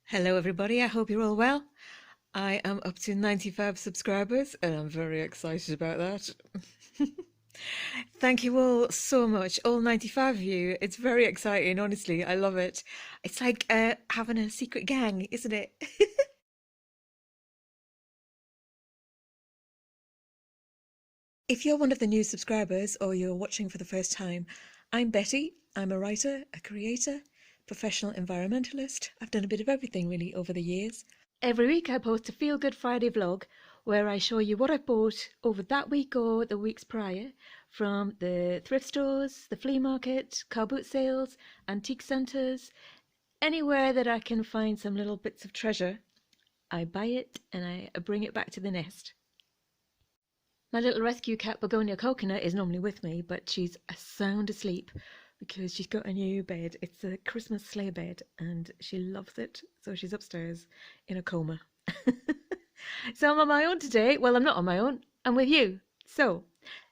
Hello, everybody. I hope you're all well. I am up to 95 subscribers and I'm very excited about that. Thank you all so much, all 95 of you. It's very exciting, honestly. I love it. It's like having a secret gang, isn't it? If you're one of the new subscribers or you're watching for the first time, I'm Betty. I'm a writer, a creator, professional environmentalist. I've done a bit of everything really over the years. Every week I post a Feelgood Friday vlog where I show you what I bought over that week or the weeks prior from the thrift stores, the flea market, car boot sales, antique centres, anywhere that I can find some little bits of treasure. I buy it and I bring it back to the nest. My little rescue cat Begonia Coconut is normally with me, but she's sound asleep because she's got a new bed. It's a Christmas sleigh bed and she loves it, so she's upstairs in a coma. So I'm on my own today. Well, I'm not on my own. I'm with you. So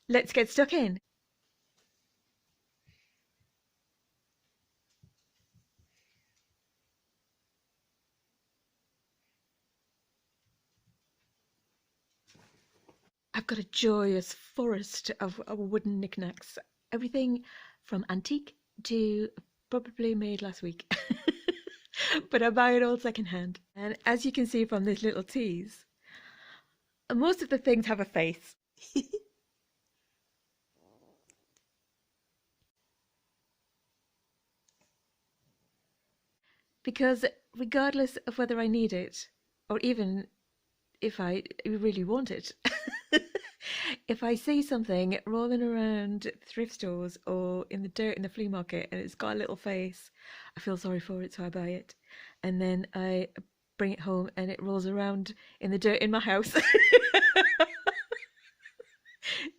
let's get stuck in. I've got a joyous forest of wooden knickknacks. Everything from antique to probably made last week. But I buy it all secondhand. And as you can see from this little tease, most of the things have a face. Because regardless of whether I need it, or even if I really want it, if I see something rolling around thrift stores or in the dirt in the flea market and it's got a little face, I feel sorry for it, so I buy it. And then I bring it home and it rolls around in the dirt in my house.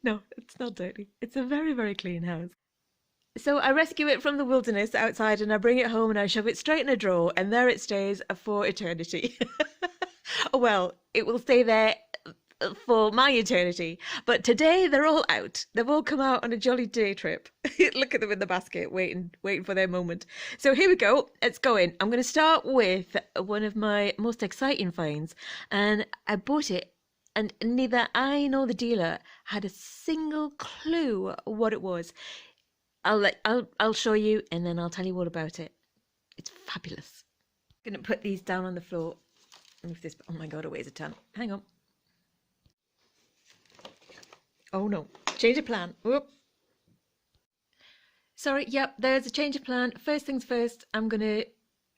No, it's not dirty. It's a very, very clean house. So I rescue it from the wilderness outside and I bring it home and I shove it straight in a drawer and there it stays for eternity. Well, it will stay there for my eternity. But today they're all out. They've all come out on a jolly day trip. Look at them in the basket, waiting for their moment. So here we go. Let's go in. I'm going to start with one of my most exciting finds, and I bought it. And neither I nor the dealer had a single clue what it was. I'll show you, and then I'll tell you all about it. It's fabulous. I'm gonna put these down on the floor. Move this. Oh my god, it weighs a ton. Hang on. Oh no, change of plan. Whoop. Sorry, yep, there's a change of plan. First things first, I'm gonna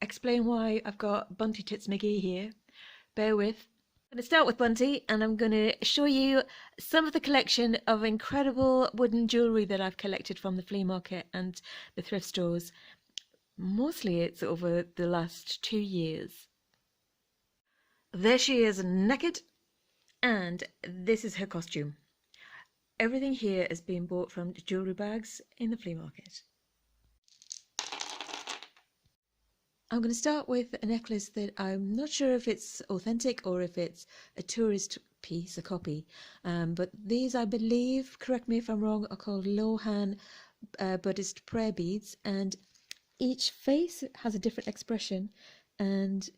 explain why I've got Bunty Tits McGee here. Bear with. I'm going to start with Bunty and I'm going to show you some of the collection of incredible wooden jewellery that I've collected from the flea market and the thrift stores. Mostly it's over the last 2 years. There she is, naked, and this is her costume. Everything here is being bought from jewellery bags in the flea market. I'm going to start with a necklace that I'm not sure if it's authentic or if it's a tourist piece, a copy. But these, I believe, correct me if I'm wrong, are called Lohan Buddhist prayer beads. And each face has a different expression. And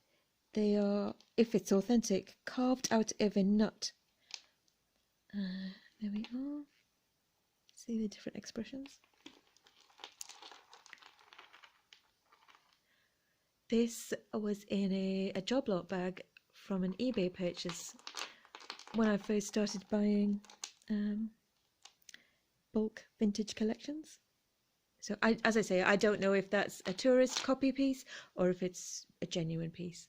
they are, if it's authentic, carved out of a nut. There we are. See the different expressions? This was in a job lot bag from an eBay purchase when I first started buying bulk vintage collections. So as I say, I don't know if that's a tourist copy piece or if it's a genuine piece.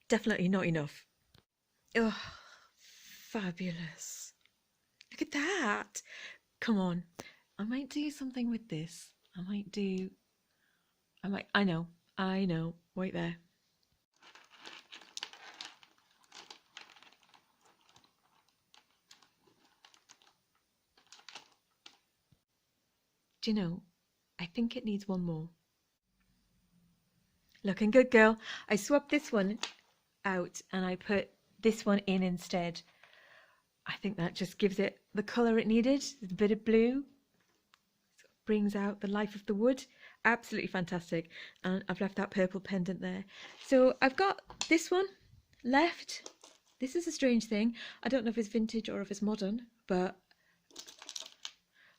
Definitely not enough. Oh, fabulous. Look at that. Come on. I might do something with this. I know. Wait there. Do you know, I think it needs one more. Looking good, girl. I swapped this one out and I put this one in instead. I think that just gives it the colour it needed. There's a bit of blue. Brings out the life of the wood. Absolutely fantastic. And I've left that purple pendant there. So I've got this one left. This is a strange thing. I don't know if it's vintage or if it's modern, but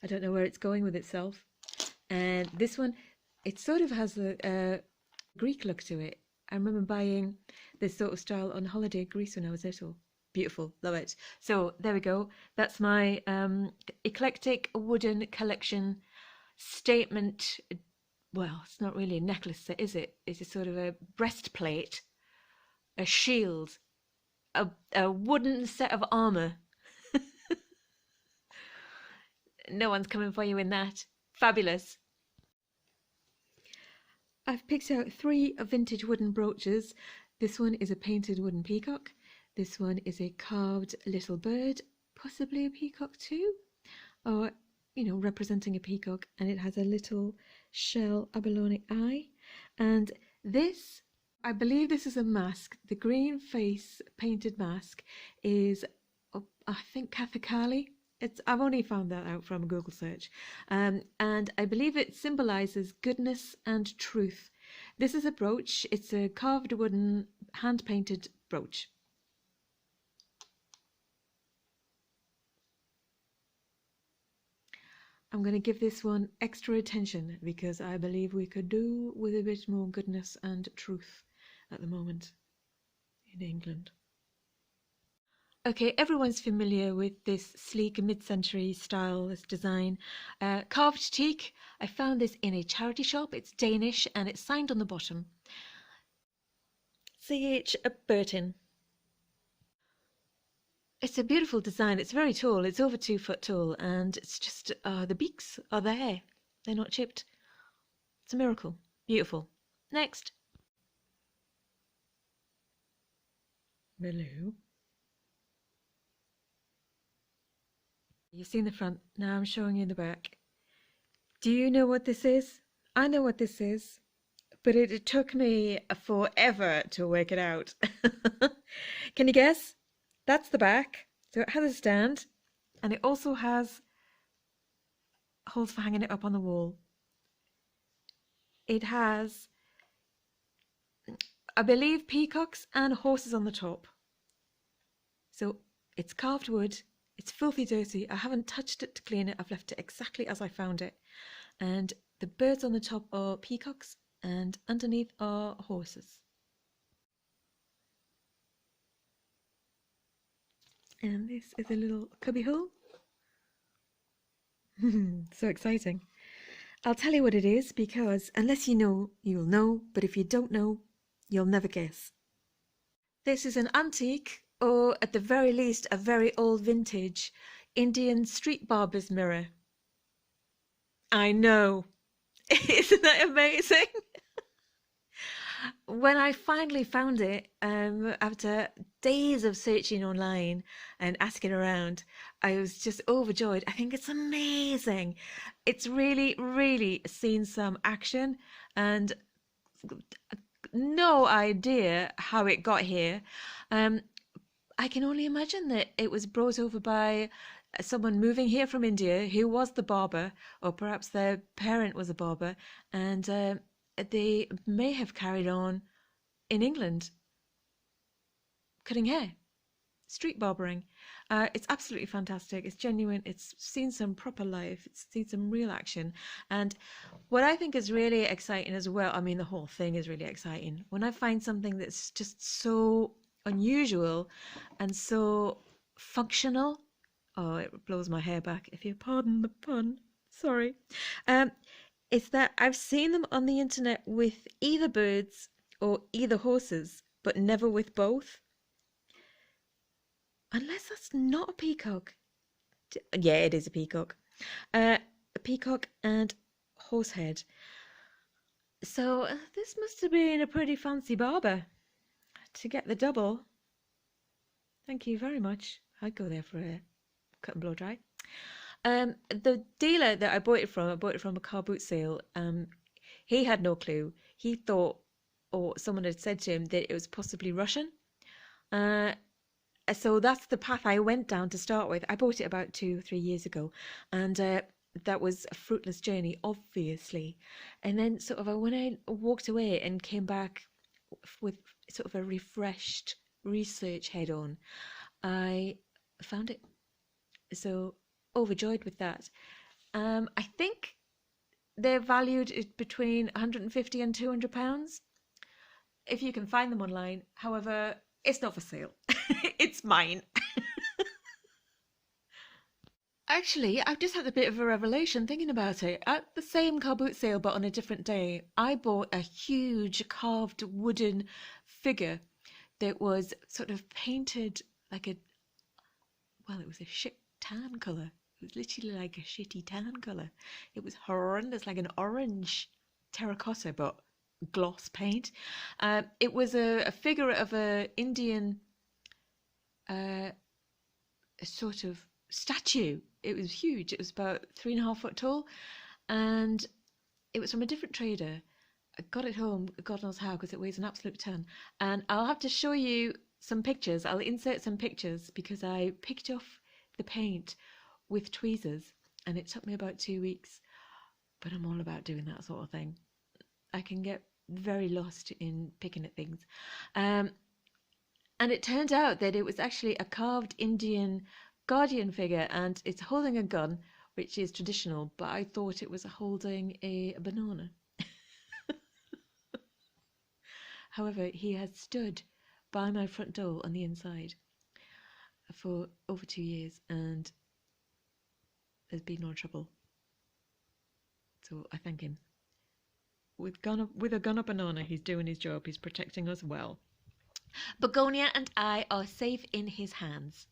I don't know where it's going with itself. And this one, it sort of has a Greek look to it. I remember buying this sort of style on holiday in Greece when I was little. Beautiful, love it. So there we go. That's my eclectic wooden collection statement. Well, it's not really a necklace, is it? It's a sort of a breastplate, a shield, a wooden set of armour. No one's coming for you in that. Fabulous. I've picked out 3 vintage wooden brooches. This one is a painted wooden peacock. This one is a carved little bird, possibly a peacock too, or, you know, representing a peacock, and it has a little shell abalone eye. And this, I believe this is a mask. The green face painted mask is, I think, Kathakali. I've only found that out from a Google search. And I believe it symbolises goodness and truth. This is a brooch. It's a carved wooden, hand-painted brooch. I'm going to give this one extra attention because I believe we could do with a bit more goodness and truth at the moment in England. Okay, everyone's familiar with this sleek mid-century style, this design. Carved teak. I found this in a charity shop. It's Danish and it's signed on the bottom. C.H. Burton. It's a beautiful design. It's very tall. It's over 2 foot tall, and it's just the beaks are there. They're not chipped. It's a miracle. Beautiful. Next. Below. You've seen the front. Now I'm showing you the back. Do you know what this is? I know what this is, but it took me forever to work it out. Can you guess? That's the back. So it has a stand, and it also has holes for hanging it up on the wall. It has, I believe, peacocks and horses on the top. So it's carved wood. It's filthy dirty. I haven't touched it to clean it. I've left it exactly as I found it. And the birds on the top are peacocks and underneath are horses. And this is a little cubby hole. So exciting. I'll tell you what it is because unless you know, you'll know. But if you don't know, you'll never guess. This is an antique, or at the very least a very old vintage Indian street barber's mirror. I know. Isn't that amazing? When I finally found it, after days of searching online and asking around, I was just overjoyed. I think it's amazing. It's really, really seen some action, and no idea how it got here. I can only imagine that it was brought over by someone moving here from India who was the barber, or perhaps their parent was a barber, and they may have carried on in England cutting hair, street barbering. It's absolutely fantastic. It's genuine. It's seen some proper life. It's seen some real action. And what I think is really exciting as well, I mean, the whole thing is really exciting. When I find something that's just so unusual and so functional, oh, it blows my hair back, if you pardon the pun. Sorry. It's that I've seen them on the internet with either birds or either horses, but never with both. Unless that's not a peacock. Yeah, it is a peacock. A peacock and horse head. So this must have been a pretty fancy barber to get the double. Thank you very much. I'd go there for a cut and blow dry. The dealer that I bought it from a car boot sale. He had no clue. He thought, or someone had said to him, that it was possibly Russian. So that's the path I went down to start with. I bought it about 2 or 3 years ago, and that was a fruitless journey, obviously. And then sort of when I walked away and came back with sort of a refreshed research head on, I found it. So overjoyed with that. I think they're valued at between 150 and £200 if you can find them online. However, it's not for sale. It's mine. Actually, I've just had a bit of a revelation thinking about it. At the same car boot sale, but on a different day, I bought a huge carved wooden figure that was sort of painted like it was a shit tan colour. It was literally like a shitty tan colour. It was horrendous, like an orange terracotta, but gloss paint. It was a figure of a Indian a sort of statue. It was huge. It was about 3.5 foot tall, and it was from a different trader. I got it home, God knows how, because it weighs an absolute ton. And I'll have to show you some pictures. I'll insert some pictures because I picked off the paint with tweezers, and it took me about 2 weeks. But I'm all about doing that sort of thing. I can get very lost in picking at things. And it turned out that it was actually a carved Indian guardian figure, and it's holding a gun, which is traditional, but I thought it was holding a banana. However, he has stood by my front door on the inside for over 2 years, and there's been no trouble. So I thank him. With a gun up banana, he's doing his job. He's protecting us well. Begonia and I are safe in his hands.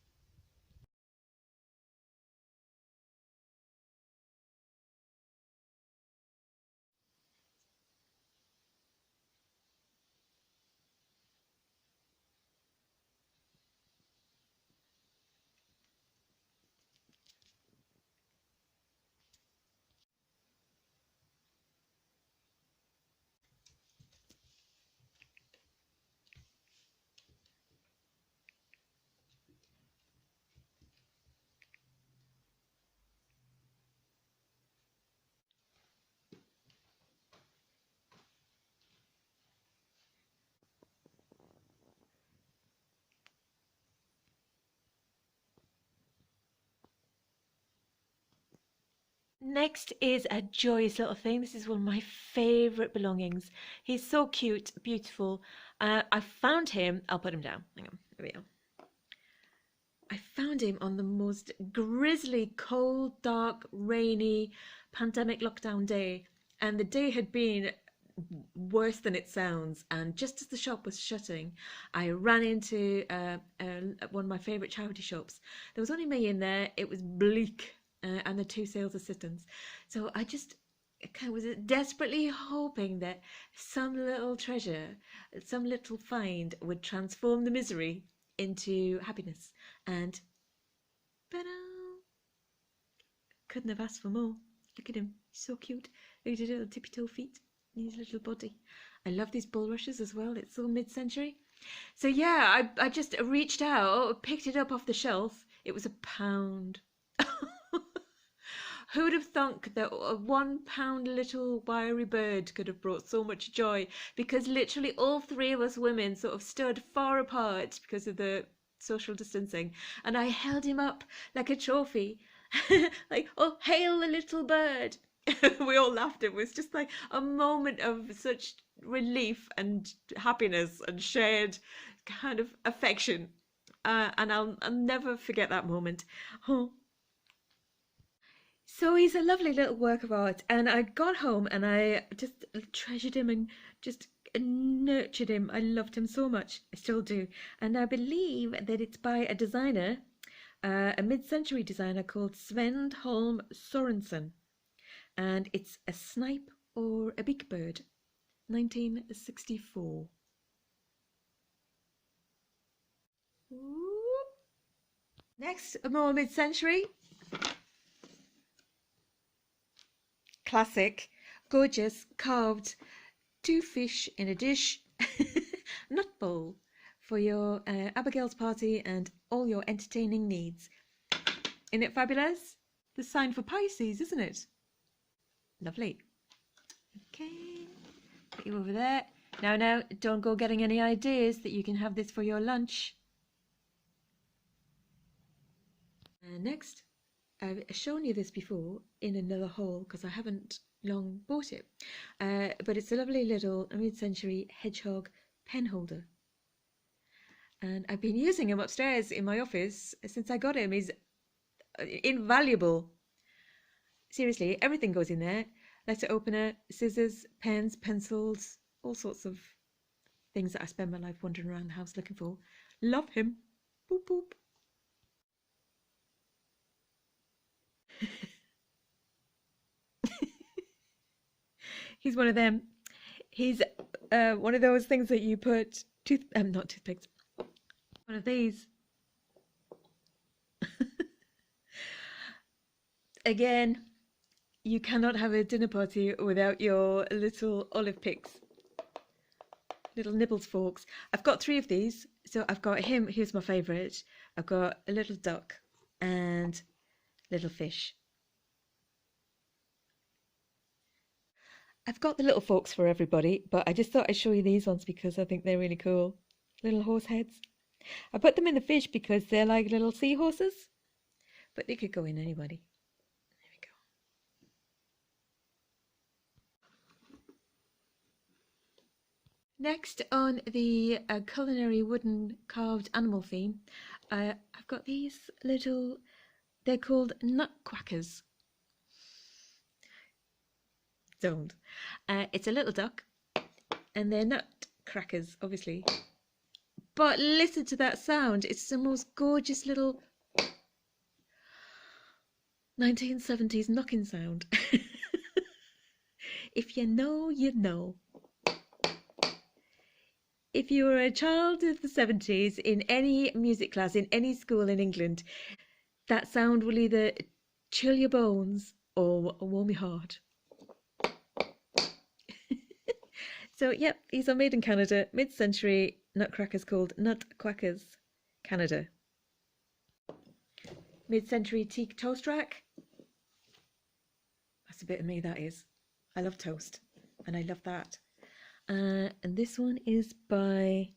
Next is a joyous little thing. This is one of my favourite belongings. He's so cute, beautiful. I found him. I'll put him down. Hang on. Here we go. I found him on the most grisly, cold, dark, rainy, pandemic lockdown day. And the day had been worse than it sounds. And just as the shop was shutting, I ran into one of my favourite charity shops. There was only me in there. It was bleak. And the 2 sales assistants. So I just kind of was desperately hoping that some little treasure, some little find would transform the misery into happiness. And couldn't have asked for more. Look at him, he's so cute. Look at his little tippy toe feet and his little body. I love these bulrushes as well. It's so mid-century. So yeah, I just reached out, picked it up off the shelf. It was £1. Who would have thunk that a £1 little wiry bird could have brought so much joy? Because literally all 3 of us women sort of stood far apart because of the social distancing, and I held him up like a trophy, like, oh, hail the little bird. We all laughed. It was just like a moment of such relief and happiness and shared kind of affection, and I'll never forget that moment. Oh. So he's a lovely little work of art, and I got home and I just treasured him and just nurtured him. I loved him so much. I still do. And I believe that it's by a designer, a mid-century designer called Sven Holm Sorensen. And it's a snipe or a big bird, 1964. Ooh. Next, more mid-century. Classic, gorgeous, carved 2 fish in a dish nut bowl for your Abigail's party and all your entertaining needs. Isn't it fabulous? The sign for Pisces, isn't it? Lovely. Okay, put you over there. Now, don't go getting any ideas that you can have this for your lunch. And next, I've shown you this before in another haul because I haven't long bought it. But it's a lovely little mid-century hedgehog pen holder. And I've been using him upstairs in my office since I got him. He's invaluable. Seriously, everything goes in there. Letter opener, scissors, pens, pencils, all sorts of things that I spend my life wandering around the house looking for. Love him. Boop, boop. He's one of them. He's one of those things that you put not toothpicks. One of these. Again, you cannot have a dinner party without your little olive picks. Little nibbles forks. I've got 3 of these. So I've got him, here's my favourite. I've got a little duck and little fish. I've got the little forks for everybody, but I just thought I'd show you these ones because I think they're really cool. Little horse heads. I put them in the fish because they're like little seahorses, but they could go in anybody. There we go. Next on the culinary wooden carved animal theme, I've got these little, they're called nut quackers. Don't. It's a little duck, and they're nut crackers, obviously. But listen to that sound. It's the most gorgeous little 1970s knocking sound. If you know, you know. If you were a child of the 70s in any music class, in any school in England, that sound will either chill your bones or warm your heart. So, yep, these are made in Canada, mid-century nutcrackers called Nut Quackers, Canada. Mid-century teak toast rack. That's a bit of me, that is. I love toast, and I love that. And this one is by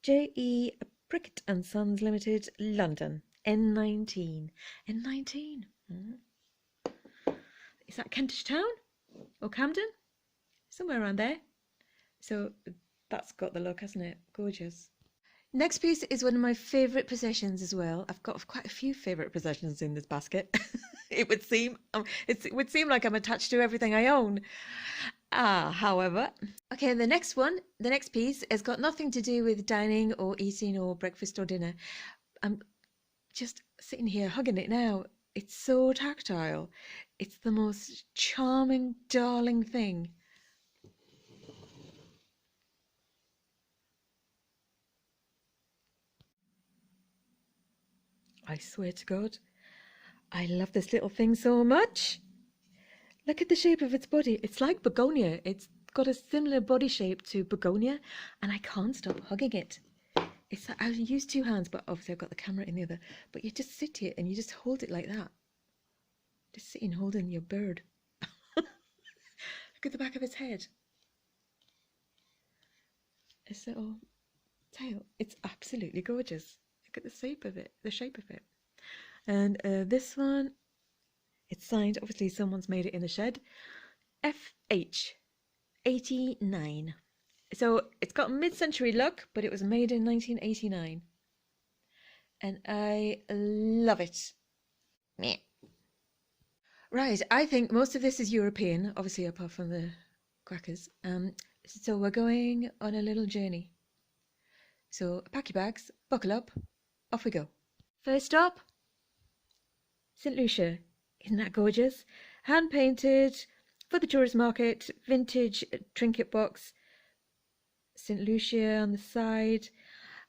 J.E. Prickett and Sons Limited, London, N19. N19. Is that Kentish Town or Camden? Somewhere around there. So that's got the look, hasn't it? Gorgeous. Next piece is one of my favourite possessions as well. I've got quite a few favourite possessions in this basket. It would seem like I'm attached to everything I own. However, okay, the next piece has got nothing to do with dining or eating or breakfast or dinner. I'm just sitting here hugging it now. It's so tactile. It's the most charming, darling thing. I swear to God, I love this little thing so much. Look at the shape of its body. It's like begonia. It's got a similar body shape to begonia, and I can't stop hugging it. I use 2 hands, but obviously I've got the camera in the other. But you just sit here and you just hold it like that. Just sitting holding your bird. Look at the back of its head. Its little tail. It's absolutely gorgeous. Look at the shape of it. And this one, it's signed. Obviously, someone's made it in the shed. FH89. So it's got mid-century look, but it was made in 1989. And I love it. Meh. Right, I think most of this is European, obviously apart from the crackers. So we're going on a little journey. So pack your bags, buckle up, off we go. First stop, St. Lucia. Isn't that gorgeous? Hand painted for the tourist market, vintage trinket box. St. Lucia on the side.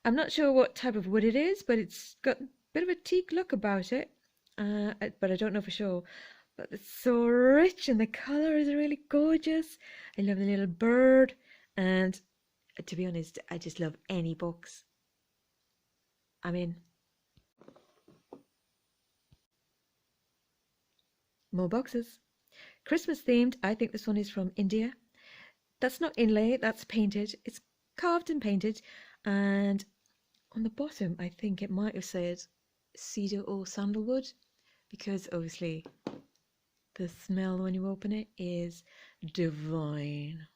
I'm not sure what type of wood it is, but it's got a bit of a teak look about it. But I don't know for sure. But it's so rich and the colour is really gorgeous. I love the little bird. And to be honest, I just love any box. I mean, More boxes. Christmas themed. I think this one is from India. That's not inlay, that's painted. It's carved and painted. And on the bottom, I think it might have said cedar or sandalwood, because obviously the smell when you open it is divine.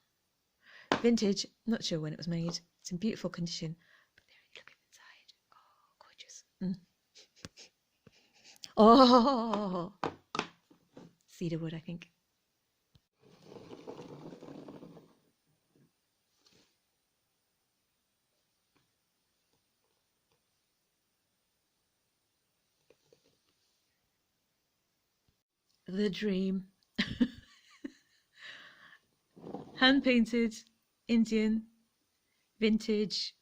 Vintage, not sure when it was made. It's in beautiful condition. But there, look inside. Oh, gorgeous. Oh, cedarwood, I think. The dream. Hand painted, Indian, vintage.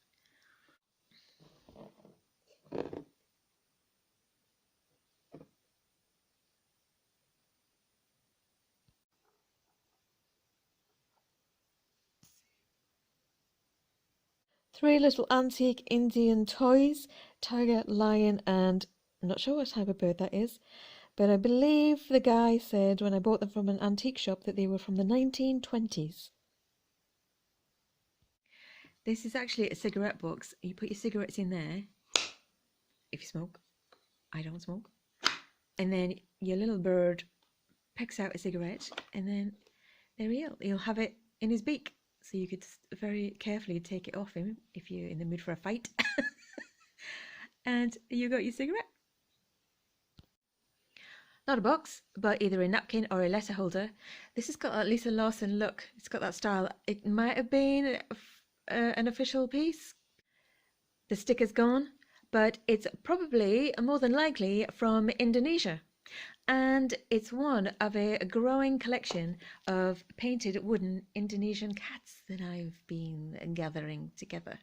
Three little antique Indian toys, tiger, lion, and I'm not sure what type of bird that is, but I believe the guy said when I bought them from an antique shop that they were from the 1920s. This is actually a cigarette box. You put your cigarettes in there, if you smoke. I don't smoke. And then your little bird picks out a cigarette, and then there he'll have it in his beak. So you could very carefully take it off him if you're in the mood for a fight. And you got your cigarette. Not a box, but either a napkin or a letter holder. This has got at least a Lawson look. It's got that style. It might have been an official piece. The sticker's gone, but it's probably more than likely from Indonesia. And it's one of a growing collection of painted wooden Indonesian cats that I've been gathering together.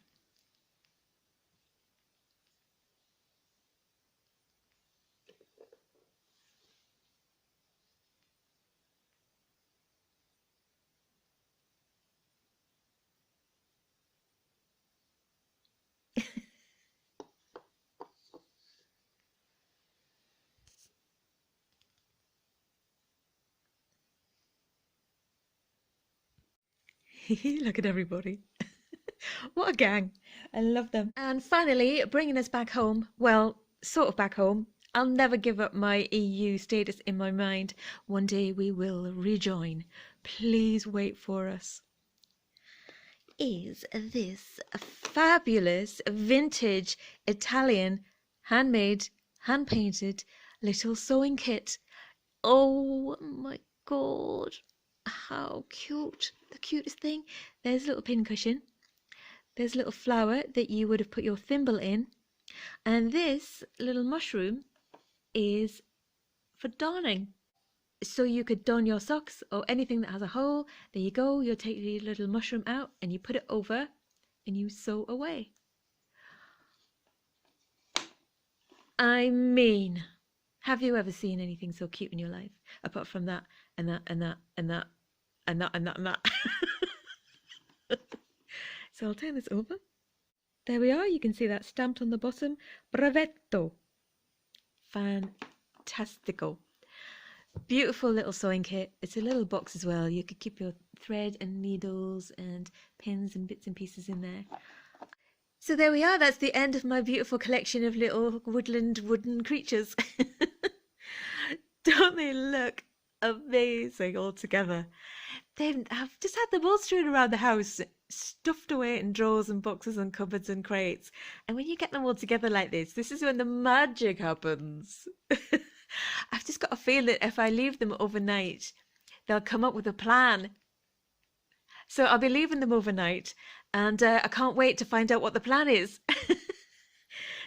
Look at everybody. What a gang. I love them. And finally, bringing us back home, well, sort of back home. I'll never give up my EU status in my mind. One day we will rejoin. Please wait for us. Is this fabulous vintage Italian handmade, hand-painted little sewing kit. Oh my god, how cute. The cutest thing. There's a little pin cushion. There's a little flower that you would have put your thimble in. And this little mushroom is for darning. So you could don your socks or anything that has a hole. There you go. You'll take the little mushroom out and you put it over and you sew away. I mean, have you ever seen anything so cute in your life? Apart from that and that and that and that and that and that and that. So I'll turn this over. There we are. You can see that stamped on the bottom. Bravetto. Fantastico. Beautiful little sewing kit. It's a little box as well. You could keep your thread and needles and pins and bits and pieces in there. So there we are. That's the end of my beautiful collection of little woodland wooden creatures. Don't they look amazing all together? I've just had them all strewn around the house, stuffed away in drawers and boxes and cupboards and crates. And when you get them all together like this is when the magic happens. I've just got a feeling that if I leave them overnight, they'll come up with a plan. So I'll be leaving them overnight, and I can't wait to find out what the plan is.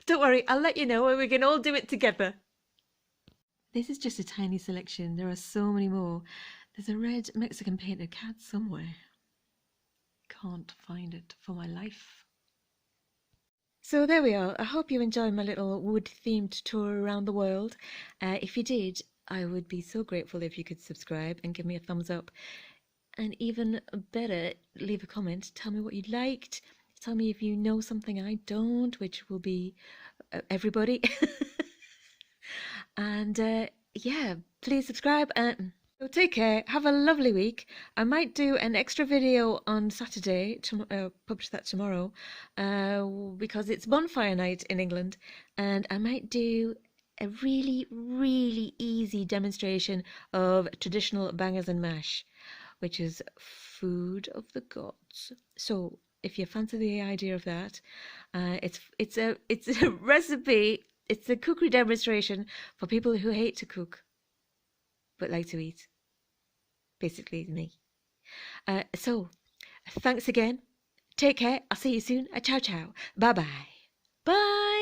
Don't worry, I'll let you know and we can all do it together. This is just a tiny selection. There are so many more. There's a red Mexican painted cat somewhere. Can't find it for my life. So there we are. I hope you enjoyed my little wood-themed tour around the world. If you did, I would be so grateful if you could subscribe and give me a thumbs up. And even better, leave a comment. Tell me what you liked. Tell me if you know something I don't, which will be everybody. And yeah, please subscribe and so take care. Have a lovely week. I might do an extra video on Saturday, publish that tomorrow, because it's bonfire night in England, and I might do a really, really easy demonstration of traditional bangers and mash, which is food of the gods. So if you fancy the idea of that, it's a recipe. It's a cookery demonstration for people who hate to cook but like to eat. Basically, me. So, thanks again. Take care. I'll see you soon. Ciao, ciao. Bye-bye. Bye.